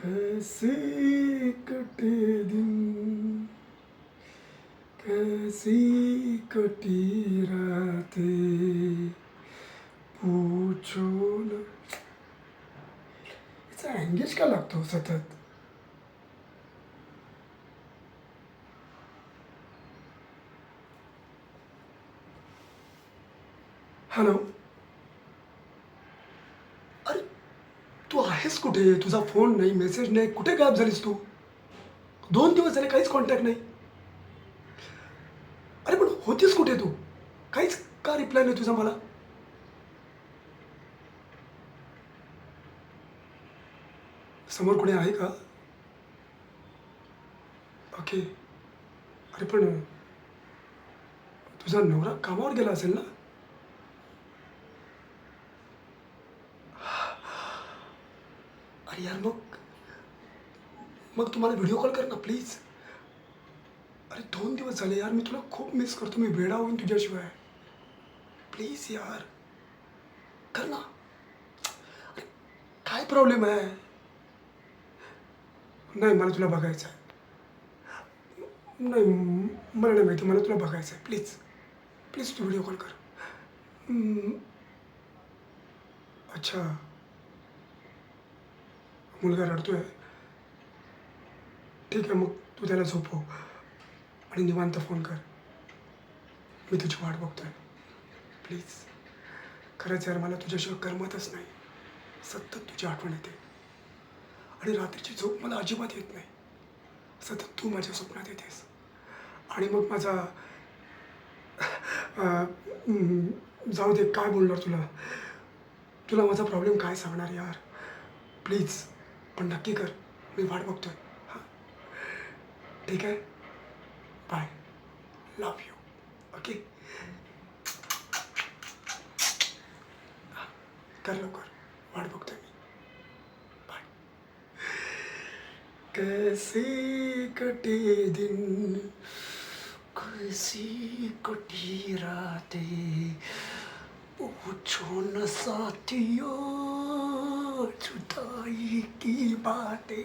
कैसे कटे दिन, कैसी कटी रातें, पूछो न. याचा एंगेज का लागतो सतत. हॅलो. अरे तू आहेस कुठे? तुझा फोन नाही, मेसेज नाही, कुठे गायब झालीस तू? 2 दिवस झाले काहीच कॉन्टॅक्ट नाही. अरे पण होतीस कुठे तू? काहीच का रिप्लाय नाही तुझा मला? समोर कोणी आहे का? ओके. अरे पण तुझा नवरा कामावर गेला असेल ना? अरे यार मग मग तू मला व्हिडिओ कॉल कर ना प्लीज. अरे 2 दिवस झाले यार, मी तुला खूप मिस करतो. मी वेडा होईन तुझ्याशिवाय. प्लीज यार, कर ना. अरे काय प्रॉब्लेम आहे? नाही, मला तुला बघायचं आहे. नाही, मला नाही माहिती. मला तुला बघायचं आहे. प्लीज, प्लीज तू व्हिडिओ कॉल कर. हम्म, अच्छा, मुलगा रडतोय. ठीक आहे, मग तू त्याला झोपव आणि निवांत फोन कर. मी तुझी वाट बघतोय. प्लीज. खरंच यार, मला तुझ्याशिवाय करमतच नाही. सतत तुझी आठवण येते आणि रात्रीची झोप मला अजिबात येत नाही. सतत तू माझ्या स्वप्नात येतेस आणि मग माझा जाऊ दे, काय बोलणार तुला. तुला माझा प्रॉब्लेम काय सांगणार यार. प्लीज, पण नक्की कर. मी वाट बघतोय. हां, ठीक आहे. बाय. Love you. ओके. कर लवकर. वाट बघतोय मी. बाय. कैसे कटे दिन, कैसी कटी रातें, पूछो न साथियों जुदाई की बातें.